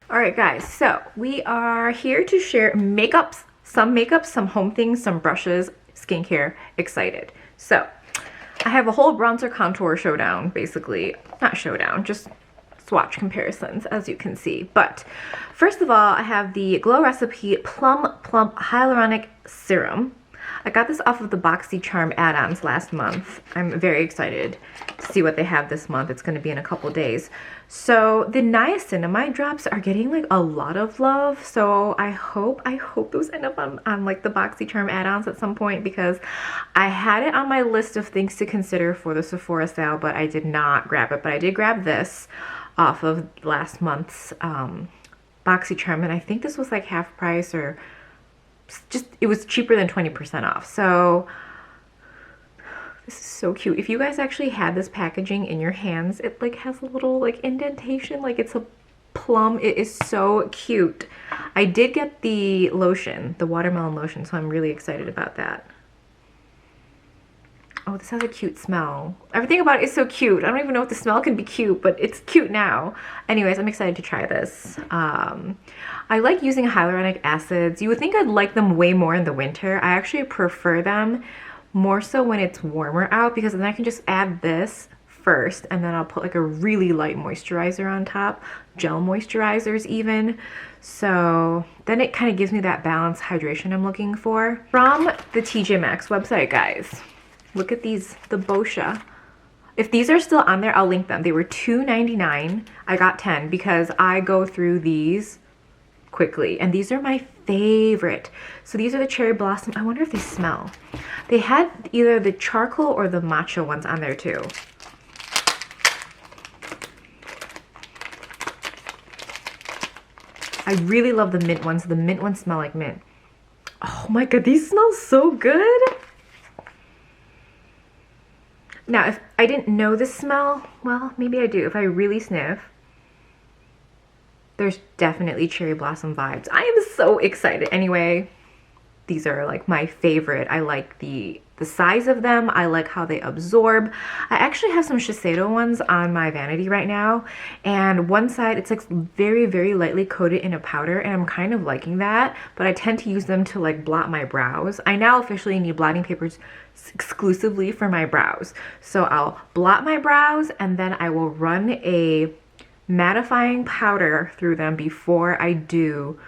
All right, guys, so we are here to share makeups, some home things, some brushes, skincare, excited. So I have a whole bronzer contour showdown, basically. Not showdown, just swatch comparisons, as you can see. But first of all, I have the Glow Recipe Plum Plump Hyaluronic Serum. I got this off of the Boxy Charm add-ons last month. I'm very excited to see what they have this month. It's going to be in a couple days. So the niacinamide drops are getting like a lot of love. So I hope those end up on like the Boxy Charm add-ons at some point, because I had it on my list of things to consider for the Sephora sale, but I did not grab it. But I did grab this off of last month's Boxy Charm, and I think this was like half price, or just, it was cheaper than 20% off. So this is so cute. If you guys actually had this packaging in your hands, it like has a little like indentation, like it's a plum. It is so cute. I did get the lotion, the watermelon lotion, so I'm really excited about that. Oh, this has a cute smell. Everything about it is so cute. I don't even know if the smell can be cute, but it's cute now. Anyways, I'm excited to try this. I like using hyaluronic acids. You would think I'd like them way more in the winter. I actually prefer them more so when it's warmer out, because then I can just add this first, and then I'll put like a really light moisturizer on top, gel moisturizers even. So then it kind of gives me that balanced hydration I'm looking for. From the tjmaxx website, guys. Look at these, the Boscia. If these are still on there, I'll link them. They were $2.99. I got 10 because I go through these quickly, and these are my favorite. So these are the cherry blossom. I wonder if they smell. They had either the charcoal or the matcha ones on there too. I really love the mint ones. The mint ones smell like mint. Oh my god, these smell so good. Now, if I didn't know this smell, well, maybe I do. If I really sniff, there's definitely cherry blossom vibes. I am so excited. Anyway, these are like my favorite. I like the size of them. I like how they absorb. I actually have some Shiseido ones on my vanity right now, and one side it's like very, very lightly coated in a powder, and I'm kind of liking that, but I tend to use them to like blot my brows. I now officially need blotting papers exclusively for my brows. So I'll blot my brows, and then I will run a mattifying powder through them before I do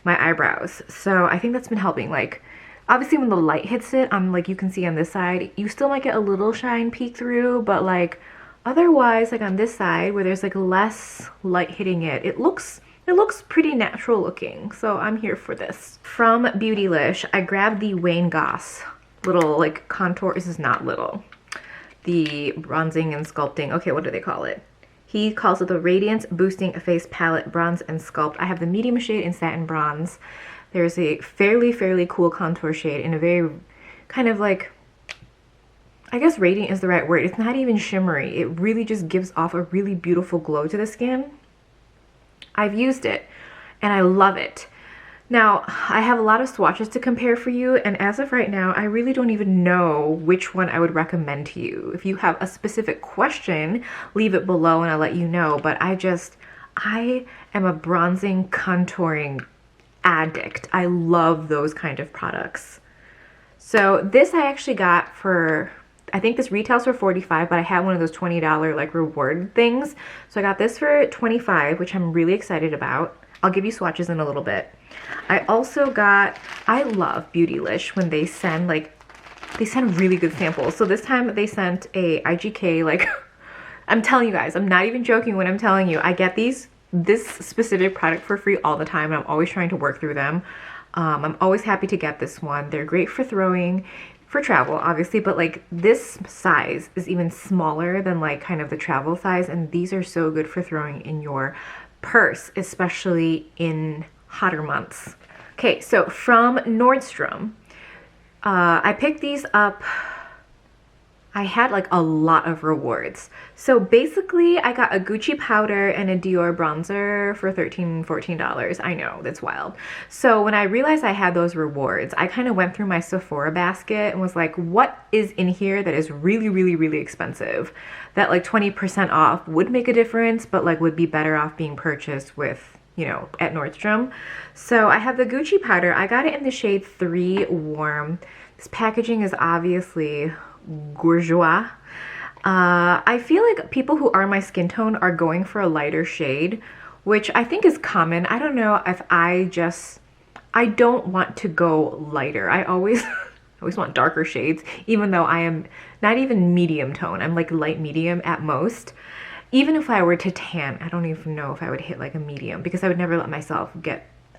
my eyebrows. So I think that's been helping. Like, obviously when the light hits it, like you can see on this side, you still might get a little shine peek through, but like otherwise, like on this side where there's like less light hitting it, it looks pretty natural looking. So I'm here for this. From Beautylish, I grabbed the Wayne Goss little like contour. This is not little. The bronzing and sculpting. Okay, what do they call it? He calls it the Radiance Boosting Face Palette Bronze and Sculpt. I have the medium shade in Satin Bronze. There's a fairly cool contour shade in a very kind of like, I guess radiant is the right word. It's not even shimmery. It really just gives off a really beautiful glow to the skin. I've used it and I love it. Now, I have a lot of swatches to compare for you, and as of right now, I really don't even know which one I would recommend to you. If you have a specific question, leave it below and I'll let you know, but I am a bronzing, contouring addict. I love those kind of products. So this I actually got for, I think this retails for $45, but I had one of those $20 like reward things. So I got this for $25, which I'm really excited about. I'll give you swatches in a little bit. I also got, I love Beautylish when they send really good samples. So this time they sent a IGK, like, I'm telling you guys, I'm not even joking when I'm telling you, I get this specific product for free all the time, and I'm always trying to work through them. I'm always happy to get this one. They're great for throwing, for travel obviously, but like this size is even smaller than like kind of the travel size, and these are so good for throwing in your purse, especially in hotter months. Okay, so from Nordstrom, I picked these up. I had like a lot of rewards. So basically I got a Gucci powder and a Dior bronzer for $13, $14. I know, that's wild. So when I realized I had those rewards, I kind of went through my Sephora basket and was like, what is in here that is really expensive? That like 20% off would make a difference, but like would be better off being purchased with you know, at Nordstrom. So I have the Gucci powder. I got it in the shade 3 Warm. This packaging is obviously bourgeois. I feel like people who are my skin tone are going for a lighter shade, which I think is common. I don't know if I don't want to go lighter. I always want darker shades, even though I am not even medium tone. I'm like light medium at most. Even if I were to tan, I don't even know if I would hit like a medium, because I would never let myself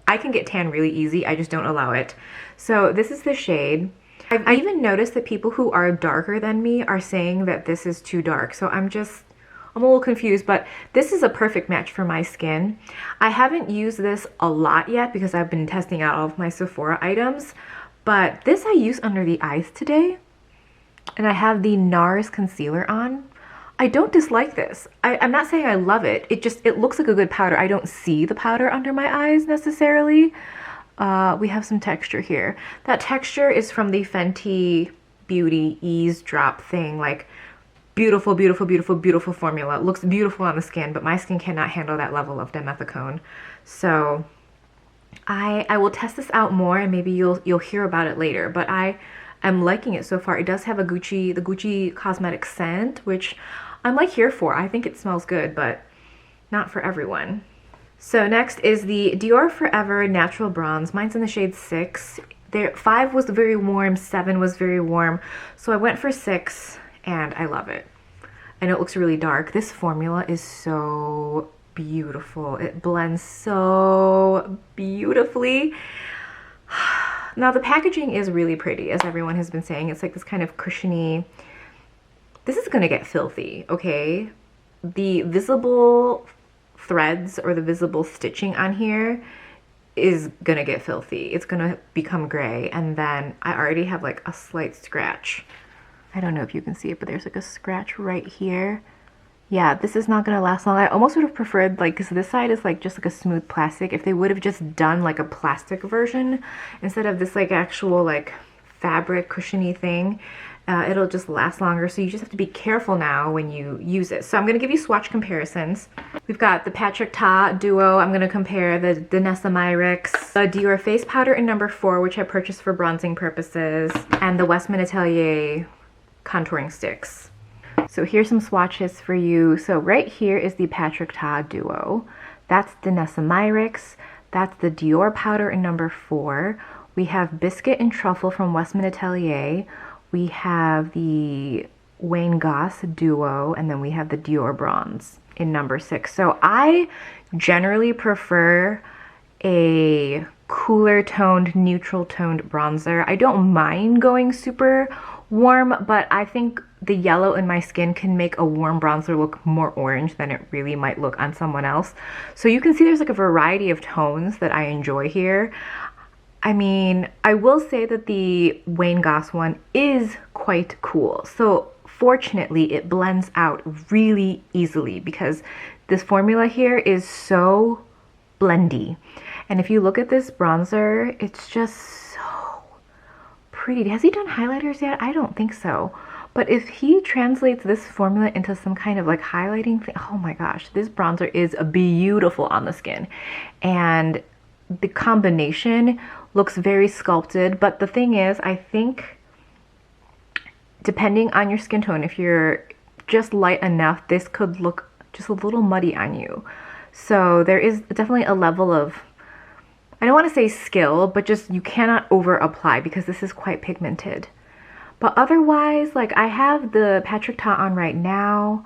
I can get tan really easy. I just don't allow it. So this is the shade. I even noticed that people who are darker than me are saying that this is too dark. So I'm a little confused, but this is a perfect match for my skin. I haven't used this a lot yet because I've been testing out all of my Sephora items, but this I use under the eyes today. And I have the Nars Concealer on. I don't dislike this. I'm not saying I love it. It looks like a good powder. I don't see the powder under my eyes necessarily. We have some texture here. That texture is from the Fenty Beauty Ease Drop thing. Like, beautiful, beautiful, beautiful, beautiful formula. It looks beautiful on the skin, but my skin cannot handle that level of dimethicone. So I will test this out more, and maybe you'll hear about it later. But I am liking it so far. It does have the Gucci cosmetic scent, which I'm like here for. I think it smells good, but not for everyone. So next is the Dior Forever Natural Bronze. Mine's in the shade 6. 5 was very warm, 7 was very warm. So I went for 6, and I love it. And it looks really dark. This formula is so beautiful. It blends so beautifully. Now the packaging is really pretty, as everyone has been saying. It's like this kind of cushiony. This is gonna get filthy, okay? The visible threads or the visible stitching on here is gonna get filthy. It's gonna become gray, and then I already have like a slight scratch. I don't know if you can see it, but there's like a scratch right here. Yeah, this is not gonna last long. I almost would have preferred, like, because this side is like just like a smooth plastic, if they would have just done like a plastic version instead of this like actual like fabric cushiony thing. It'll just last longer, so you just have to be careful now when you use it. So I'm going to give you swatch comparisons. We've got the Patrick Ta Duo. I'm going to compare the Myrix, the Dior Face Powder in number 4, which I purchased for bronzing purposes, and the Westman Atelier Contouring Sticks. So here's some swatches for you. So right here is the Patrick Ta Duo. That's the Myrix. That's the Dior Powder in number 4. We have Biscuit and Truffle from Westman Atelier. We have the Wayne Goss Duo, and then we have the Dior Bronze in number 6. So I generally prefer a cooler toned, neutral toned bronzer. I don't mind going super warm, but I think the yellow in my skin can make a warm bronzer look more orange than it really might look on someone else. So you can see there's like a variety of tones that I enjoy here. I mean, I will say that the Wayne Goss one is quite cool. So fortunately, it blends out really easily because this formula here is so blendy. And if you look at this bronzer, it's just so pretty. Has he done highlighters yet? I don't think so. But if he translates this formula into some kind of like highlighting thing, oh my gosh, this bronzer is beautiful on the skin. And the combination looks very sculpted, but the thing is, I think depending on your skin tone, if you're just light enough, this could look just a little muddy on you. So there is definitely a level of, I don't want to say skill, but just you cannot over apply because this is quite pigmented. But otherwise, like, I have the Patrick Ta on right now.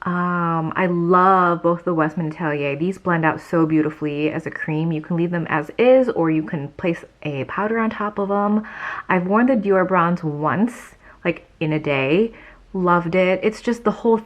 I love both the Westman Atelier. These blend out so beautifully as a cream. You can leave them as is, or you can place a powder on top of them. I've worn the Dior Bronze once, like in a day. Loved it. It's just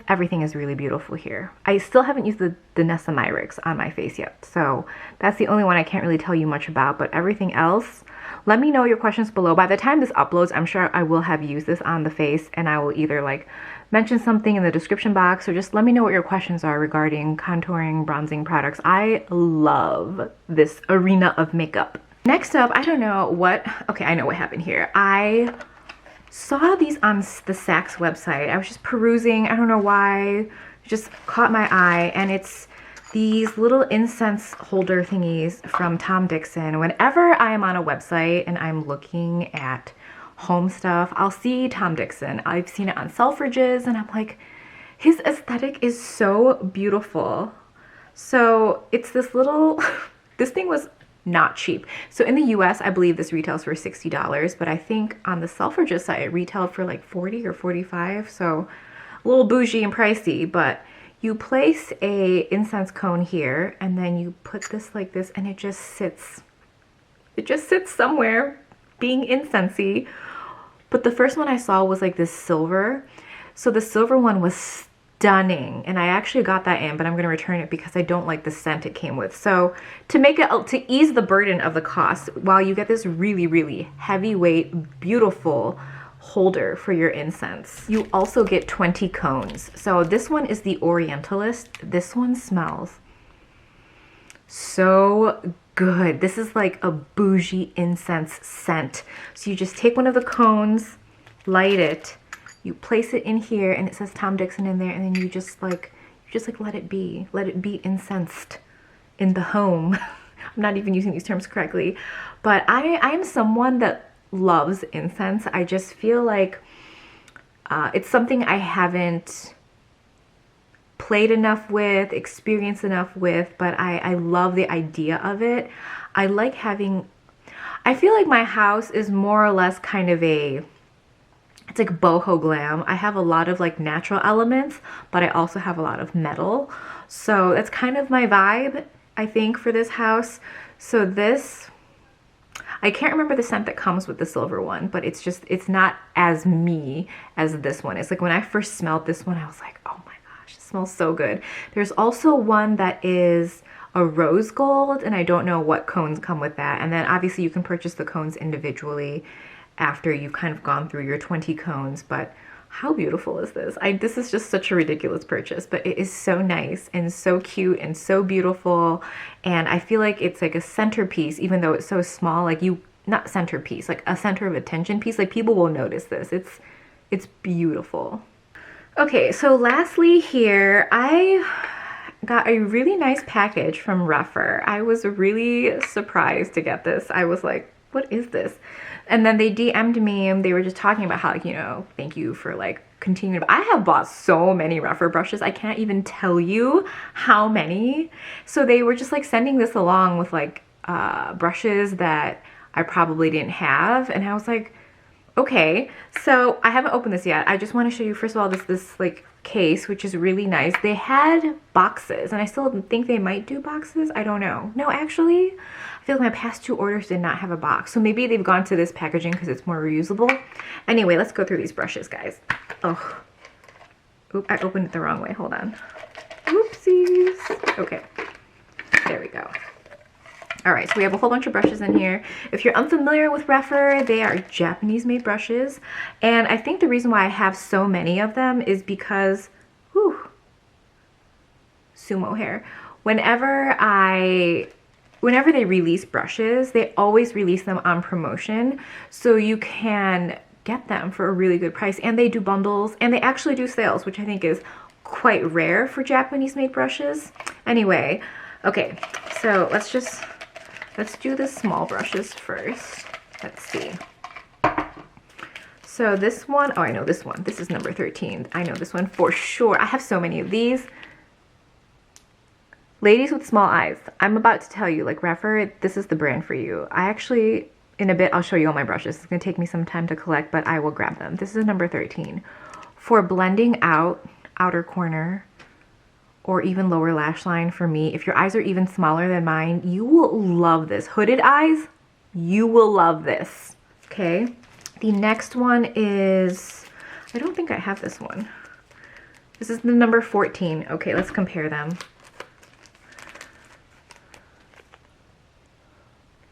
everything is really beautiful here. I still haven't used the Myrix on my face yet, so that's the only one I can't really tell you much about, but everything else, let me know your questions below. By the time this uploads, I'm sure I will have used this on the face, and I will either like mention something in the description box, or just let me know what your questions are regarding contouring, bronzing products. I love this arena of makeup. Next up, I don't know what, okay, I know what happened here. I saw these on the Saks website. I was just perusing, I don't know why, it just caught my eye, and it's these little incense holder thingies from Tom Dixon. Whenever I am on a website and I'm looking at home stuff, I'll see Tom Dixon. I've seen it on Selfridges and I'm like, his aesthetic is so beautiful. So it's this little, this thing was not cheap. So in the US, I believe this retails for $60, but I think on the Selfridges site, it retailed for like 40 or 45. So a little bougie and pricey, but you place a incense cone here and then you put this like this and it just sits somewhere being incensey. But the first one I saw was like this silver. So the silver one was stunning and I actually got that in, but I'm going to return it because I don't like the scent it came with. So to make it, to ease the burden of the cost, while you get this really, really heavyweight, beautiful holder for your incense, you also get 20 cones. So this one is the Orientalist. This one smells so good. This is like a bougie incense scent. So you just take one of the cones, light it, you place it in here and it says Tom Dixon in there, and then you just like let it be incensed in the home. I'm not even using these terms correctly, but I am someone that loves incense. I just feel like it's something I haven't played enough with, experienced enough with, but I love the idea of it. I like having, I feel like my house is more or less kind of a, it's like boho glam. I have a lot of like natural elements, but I also have a lot of metal. So that's kind of my vibe, I think, for this house. So this, I can't remember the scent that comes with the silver one, but it's just, it's not as me as this one. It's like when I first smelled this one, I was like, oh my gosh, it smells so good. There's also one that is a rose gold, and I don't know what cones come with that. And then obviously you can purchase the cones individually after you've kind of gone through your 20 cones, but how beautiful is this? This is just such a ridiculous purchase, but it is so nice and so cute and so beautiful. And I feel like it's like a centerpiece, even though it's so small, like not centerpiece, like a center of attention piece. Like people will notice this. It's beautiful. Okay, so lastly here, I got a really nice package from rephr. I was really surprised to get this. I was like, what is this? And then they DM'd me and they were just talking about how, you know, thank you for like continuing. I have bought so many rephr brushes. I can't even tell you how many. So they were just like sending this along with like brushes that I probably didn't have. And I was like, okay. So I haven't opened this yet. I just want to show you, first of all, this like case, which is really nice. They had boxes and I still think they might do boxes. I don't know. No, actually, I feel like my past 2 orders did not have a box. So maybe they've gone to this packaging because it's more reusable. Anyway, let's go through these brushes, guys. Oh, oop, I opened it the wrong way. Hold on. Oopsies. Okay, there we go. All right, so we have a whole bunch of brushes in here. If you're unfamiliar with rephr, they are Japanese made brushes. And I think the reason why I have so many of them is because, whew, sumo hair. Whenever they release brushes, they always release them on promotion. So you can get them for a really good price. And they do bundles and they actually do sales, which I think is quite rare for Japanese made brushes. Anyway, okay, so let's do the small brushes first. Let's see. So this one, oh, I know this one. This is number 13. I know this one for sure. I have so many of these. Ladies with small eyes. I'm about to tell you, like rephr, this is the brand for you. I actually, in a bit, I'll show you all my brushes. It's gonna take me some time to collect, but I will grab them. This is number 13. For blending out, outer corner, or even lower lash line for me. If your eyes are even smaller than mine, you will love this. Hooded eyes, you will love this, okay? The next one is, I don't think I have this one. This is the number 14. Okay, let's compare them.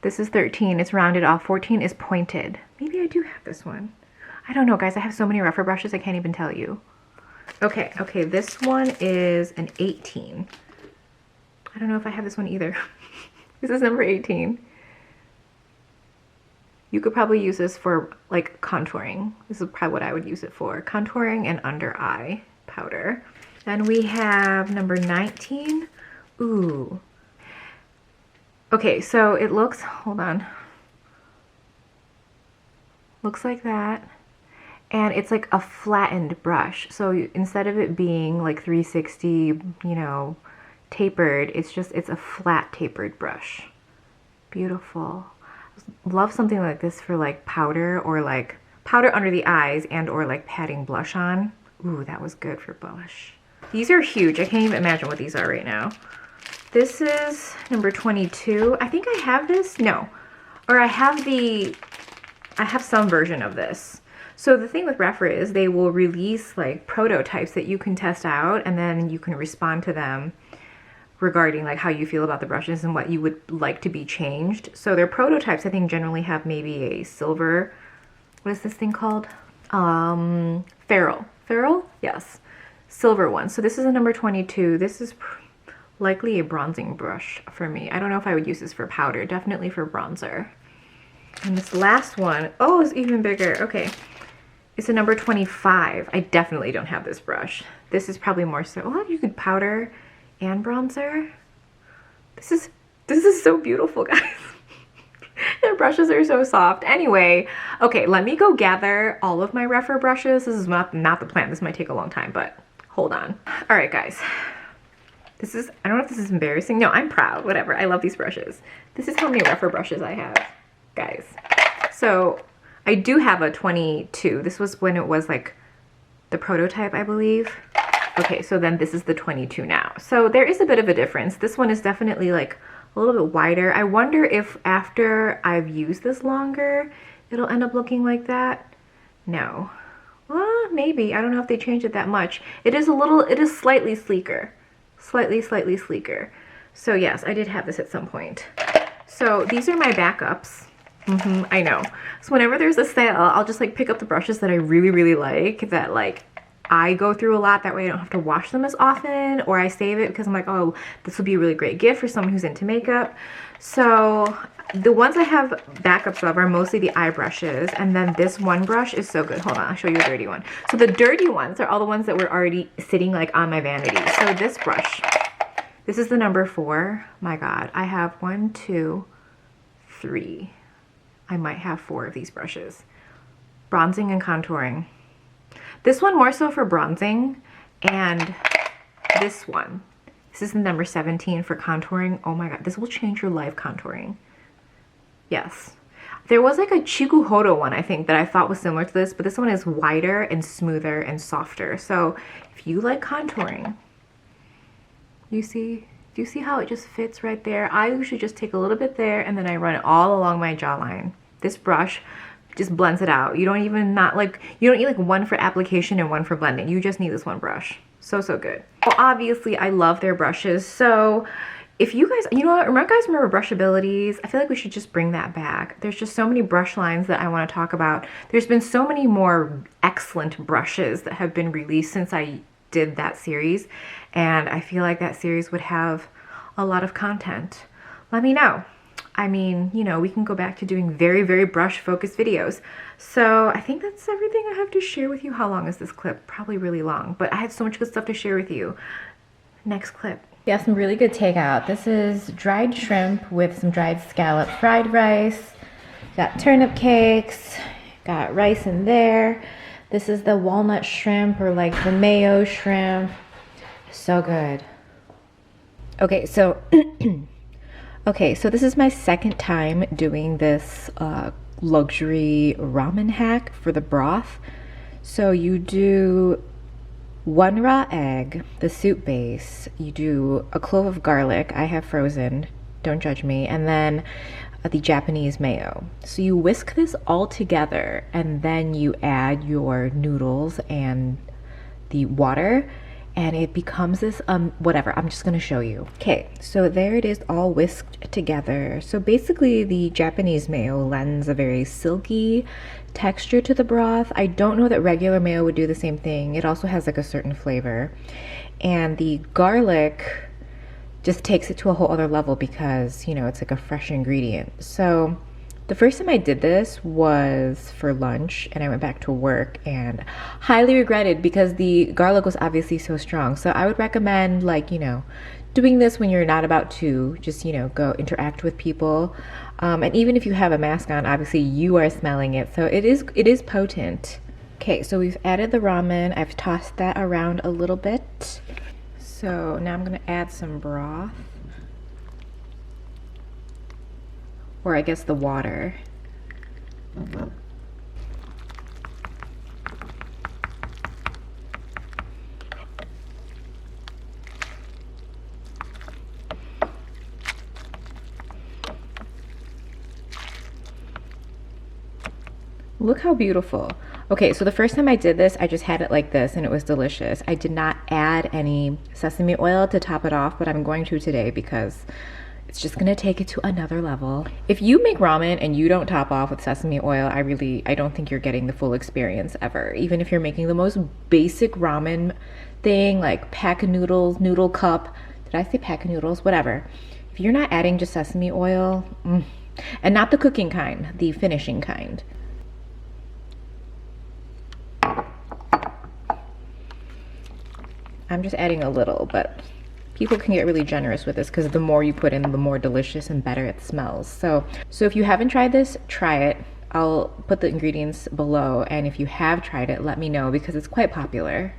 This is 13, it's rounded off. 14 is pointed. Maybe I do have this one. I don't know, guys. I have so many rephr brushes, I can't even tell you. Okay, this one is an 18. I don't know if I have this one either. This is number 18. You could probably use this for like contouring. This is probably what I would use it for. Contouring and under eye powder. Then we have number 19, Ooh. Okay, so it looks, hold on. Looks like that. And it's like a flattened brush. So instead of it being like 360, you know, tapered, it's a flat tapered brush. Beautiful. Love something like this for like powder, or like powder under the eyes, and or like patting blush on. Ooh, that was good for blush. These are huge. I can't even imagine what these are right now. This is number 22. I think I have this. No. Or I have some version of this. So the thing with rephr is they will release like prototypes that you can test out, and then you can respond to them regarding like how you feel about the brushes and what you would like to be changed. So their prototypes, I think, generally have maybe a silver, what is this thing called? Ferrule. Yes. Silver one. So this is a number 22. This is likely a bronzing brush for me. I don't know if I would use this for powder, definitely for bronzer. And this last one, oh, it's even bigger. Okay. It's a number 25. I definitely don't have this brush. This is probably more so, oh, you could powder and bronzer. This is so beautiful, guys. Their brushes are so soft. Anyway, okay, let me go gather all of my rephr brushes. This is not the plan. This might take a long time, but hold on. All right, guys. I don't know if this is embarrassing. No, I'm proud. Whatever. I love these brushes. This is how many rephr brushes I have, guys. So I do have a 22. This was when it was like the prototype, I believe. Okay, so then this is the 22 now. So there is a bit of a difference. This one is definitely like a little bit wider. I wonder if after I've used this longer, it'll end up looking like that. No. Well, maybe. I don't know if they changed it that much. It is slightly sleeker. Slightly sleeker. So yes, I did have this at some point. So these are my backups. I know. So whenever there's a sale, I'll just like pick up the brushes that I really like, that like I go through a lot. That way I don't have to wash them as often, or I save it because I'm like, oh, this will be a really great gift for someone who's into makeup. So the ones I have backups of are mostly the eye brushes, and then this one brush is so good. Hold on, I'll show you a dirty one. So the dirty ones are all the ones that were already sitting like on my vanity. So this brush, this is the number 4. My God, I have 1, 2, 3. I might have 4 of these brushes. Bronzing and contouring. This one more so for bronzing, and this one. This is the number 17 for contouring. Oh my God, this will change your life, contouring. Yes. There was like a Chikuhodo one, I think, that I thought was similar to this, but this one is wider and smoother and softer. So if you like contouring, do you see how it just fits right there? I usually just take a little bit there and then I run it all along my jawline. This brush just blends it out. You don't even you don't need like one for application and one for blending. You just need this one brush. So good. Well, obviously I love their brushes. So if you guys, you know what, remember brushabilities? I feel like we should just bring that back. There's just so many brush lines that I want to talk about. There's been so many more excellent brushes that have been released since I did that series, and I feel like that series would have a lot of content. Let me know. I mean, you know, we can go back to doing very brush focused videos. So I think that's everything I have to share with you. How long is this clip? Probably really long, but I had so much good stuff to share with you. Next clip. We have some really good takeout. This is dried shrimp with some dried scallop fried rice. Got turnip cakes, got rice in there. This is the walnut shrimp, or like the mayo shrimp. So good. Okay, so so this is my second time doing this luxury ramen hack for the broth. So you do 1 raw egg, the soup base, you do a clove of garlic, I have frozen, don't judge me, and then the Japanese mayo. So you whisk this all together and then you add your noodles and the water, and it becomes this, whatever, I'm just gonna show you. Okay, so there it is all whisked together. So basically the Japanese mayo lends a very silky texture to the broth. I don't know that regular mayo would do the same thing. It also has like a certain flavor. And the garlic just takes it to a whole other level because, you know, it's like a fresh ingredient. So The first time I did this was for lunch and I went back to work and highly regretted because the garlic was obviously so strong. So I would recommend, like, you know, doing this when you're not about to just, you know, go interact with people. And even if you have a mask on, obviously you are smelling it. So it is potent. Okay, so we've added the ramen. I've tossed that around a little bit. So now I'm gonna add some broth. Or I guess the water. Look how beautiful. Okay, so the first time I did this, I just had it like this and it was delicious. I did not add any sesame oil to top it off, but I'm going to today because it's just gonna take it to another level. If you make ramen and you don't top off with sesame oil, I don't think you're getting the full experience ever. Even if you're making the most basic ramen thing, like pack of noodles, noodle cup. Did I say pack of noodles? Whatever. If you're not adding just sesame oil, and not the cooking kind, the finishing kind. I'm just adding a little, but people can get really generous with this because the more you put in, the more delicious and better it smells. So if you haven't tried this, try it. I'll put the ingredients below, and if you have tried it, let me know because it's quite popular.